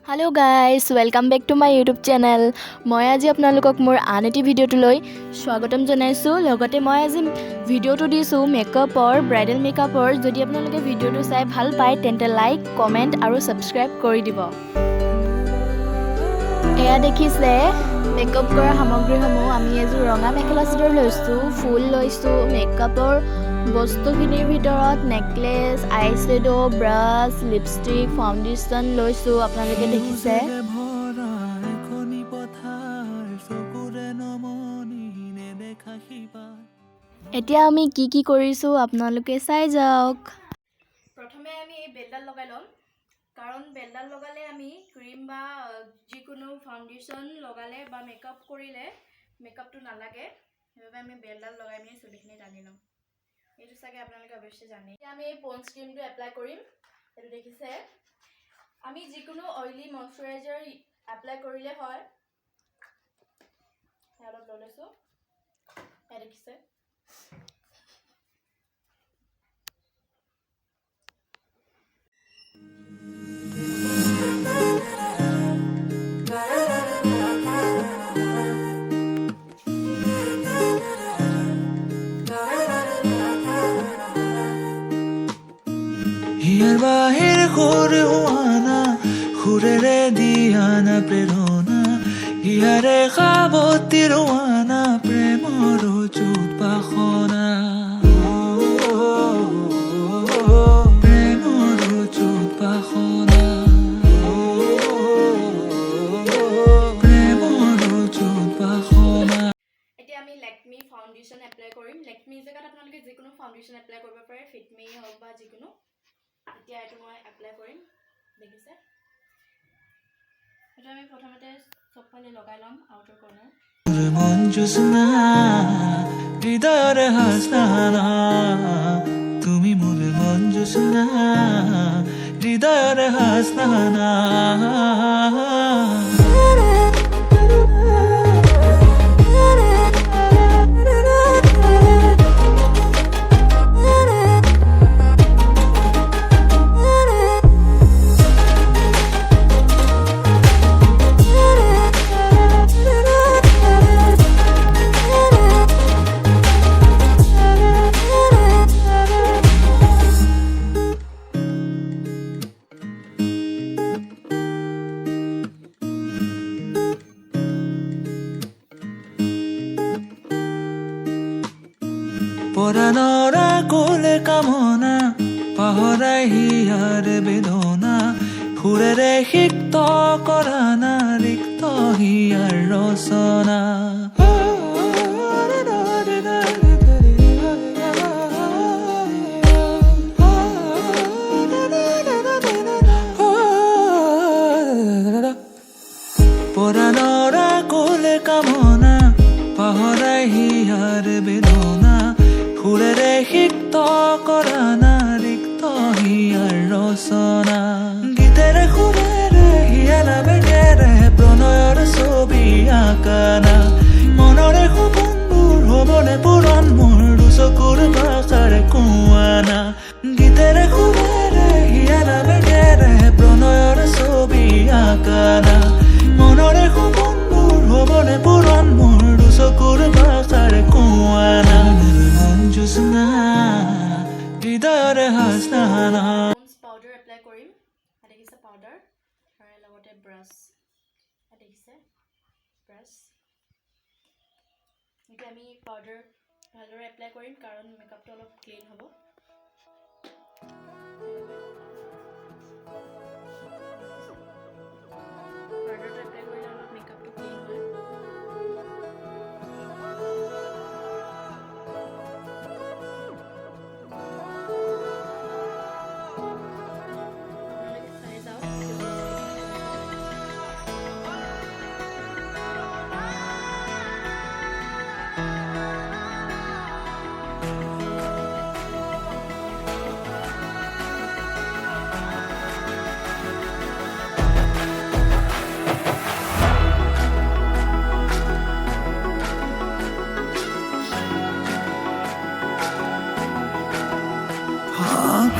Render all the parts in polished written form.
Hello guys welcome back to my YouTube channel. मैं आज आपनालोকক मोर आन एटी भिडिओटोलै स्वागतम जनाइছোঁ। लगते मैं आज भिडिओটো दिছোঁ मेकअपर ब्राइडल मेकअपर। यदि आपनालोके भिडिओটো चाই ভাল পায় তেন্তে লাইক কমেন্ট আৰু সাবস্ক্ৰাইব কৰি দিব। এয়া দেখিছে মেকআপ কৰা সামগ্ৰীসমূহ। আমি এযোৰ ৰঙা মেখেলা চাদৰ লৈছোঁ, ফুল লৈছোঁ, মেকআপৰ বস্তুখিনিৰ ভিতৰত necklace, eyeshadow, brush, lipstick, foundation লৈছোঁ। আপোনালোকে দেখিছে। এতিয়া আমি কি কৰিছোঁ আপোনালোকে চাই যাওক। প্ৰথমে আমি এই বেলডাল লগাই ল'ম, কাৰণ বেলডাল লগালে আমি ক্ৰীম বা যিকোনো ফাউণ্ডেশ্যন লগালে বা মেকআপ কৰিলে মেকআপটো নালাগে। সেইবাবে আমি বেলডাল লগাই মেলি চুলিখিনি টানি ল'ম। এইটো চাগে আপোনালোকে অৱশ্যে জানে। এতিয়া আমি এই পন্স ক্ৰীমটো এপ্লাই কৰিম। এইটো দেখিছে, আমি যিকোনো অইলি ময়শ্চাৰাইজাৰ এপ্লাই কৰিলে হয়। অলপ লৈ লৈছোঁ, এয়া দেখিছে। হিয়ার বাহির করে হোয়ানা খুরেরে দিয়ানা প্রেরণা হিয়ারে খাবতি রোয়ানা প্রেমর চুত পাখনা প্রেমর চুত পাখনা প্রেমর চুত পাখনা। এতিয়া আমি লেকমি ফাউণ্ডেশ্যন এপ্লাই কৰিম। লেকমি জেগাত আপোনালোকে যিকোনো ফাউণ্ডেশ্যন এপ্লাই কৰিব পাৰে, ফিটমি হওক বা যিকোনো। এতিয়া এইটো মই এপ্লাই কৰিম, দেখিছে। এইটো আমি প্ৰথমতে চবফালে লগাই ল'ম আউটাৰ কৰ্নাৰ। মন জোসনা হৃদয়ৰ হাসনা তুমি মোৰ মন জোসনা হৃদয়ৰ হাসনা। পৰাণৰা কোলে কামনা পাহৰাই হিয়াৰ বেদনা সুৰেৰে সিক্ত কৰা না ৰিক্ত হিয়াৰ ৰচনা। পৰাণৰা কোলে কামনা পাহৰাই হিয়াৰ বেদনা সুৰেৰে সিক্ত কৰা না ৰিক্ত হিয়াৰ ৰচনা। গীতেৰে সুৰেৰে হিয়ালা বেগেৰে প্ৰণয়ৰ ছবি আঁকানা মনৰে সপোনবোৰ হ'বনে পূৰণ মোৰ দুচকুৰ ভাষাৰে কোৱানা। গীতেৰে সুৰেৰে হিয়ালা বেগেৰে প্ৰণয়ৰ ছবি আঁকানা মনৰে সপোনবোৰ হ'বনে পূৰণ মোৰ দুচকুৰ ভাষাৰে কোৱানা। জোসনা হৃদয়ৰ হাসনা। পাউডাৰ এপ্লাই কৰিম। দেখিছে পাউডাৰ আৰু লগতে ব্ৰাছ। দেখিছে ব্ৰাছ। এতিয়া আমি পাউডাৰ ভালদৰে এপ্লাই কৰিম, কাৰণ মেকআপটো অলপ ক্লিন হ'ব। পাউডাৰটো এপ্লাই কৰিলে অলপ মেকআপটো ক্লিন হয়।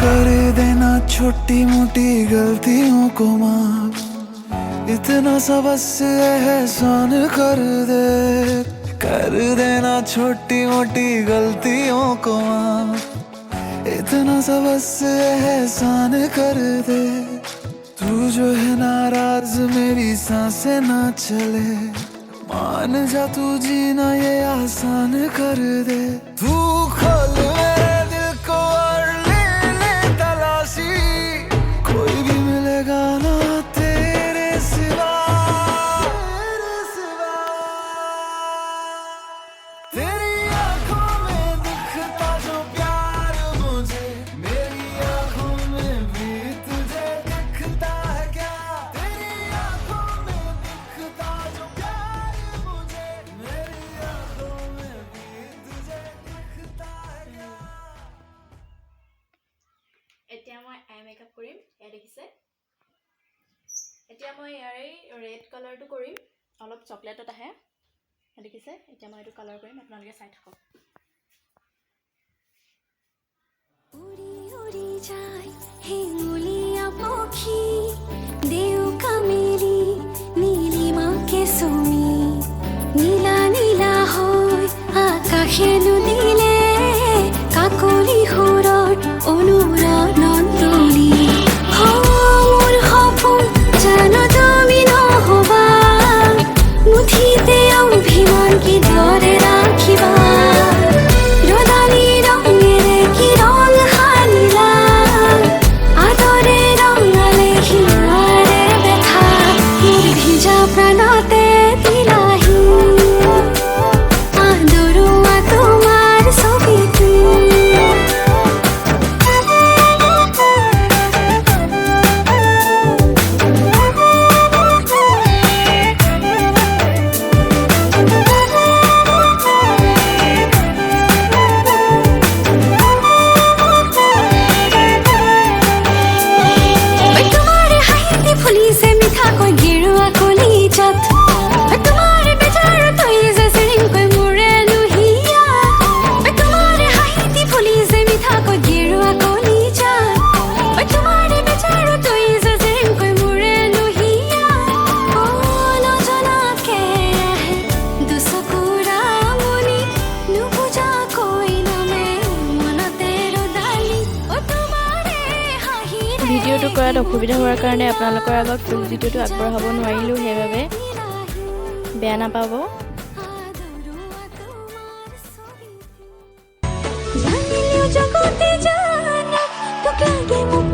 कर देना छोटी मोटी गलतियों को माफ इतना सा बस एहसान कर देना छोटी मोटी गलतियों को माफ। इतना सा बस एहसान कर दे, तू जो है नाराज मेरी सांसें ना चले। मान जा तू जीना ये आसान कर दे। तू खोल मेरे दिल को और ले ले तलाशी, कोई भी मिलेगा ना तेरे सिवा। तेरी आंखों में दिखता जो प्यार मुझे, मेरी आंखों में भी तुझे दिखता है क्या? तेरी आंखों में दिखता जो प्यार मुझे, मेरी आंखों में भी तुझे दिखता है क्या? এতিয়া মই আই মেকআপ কৰিম, এয়া দেখিছে। এতিয়া মই ইয়াৰে ৰেড কালাৰটো কৰিম, অলপ চকলেটত আহে, দেখিছে। এতিয়া মই এইটো কালাৰ কৰিম, আপোনালোকে চাই থাকক। উড়ি উড়ি যায় হেঙুলীয়া পক্ষী, দেউকা মেলি নীলিমাকে চুমি, নীলা নীলা হৈ আকাশে নুদিলে কাকলি সুৰত অনুৰণন তুলি। মোৰ সপোন জানো তুমি নহবা, মুঠিতে অভিমান কিদৰে ৰাখিবা। ৰদালি ৰঙেৰে কি ৰং সানিলা, আদৰে ৰঙালে হিয়াৰে বেথা, মোৰ ভিজা প্ৰাণতে দিলাহি আদৰুৱা তোমাৰ ছবিটো। তোমাৰে হাঁহিতে ফুলিছে মিঠাকৈ গেৰুৱা কলিজাত, তোমাৰে বেজাৰত হৈ যে চিৰিংকৈ মোৰে লুহিয়া। তোমাৰে হাঁহিতে ফুলিছে মিঠাকৈ গেৰুৱা কলিজাত, তোমাৰে বেজাৰত হৈ যে চিৰিংকৈ মোৰে লুহিয়া। নজনাকে আহে দুচকুৰা মনি, নুবুজাকৈ নামে মনতে ৰদালি, তোমাৰে হাঁহিৰে ভিডিঅ'টো কৰাত অসুবিধা হোৱাৰ কাৰণে আপোনালোকৰ আগত ফুল ভিডিঅ'টো আগবঢ়াব নোৱাৰিলোঁ, সেইবাবে বেয়া নাপাব। জানিলেও জগতে জানক তোক লাগে মোক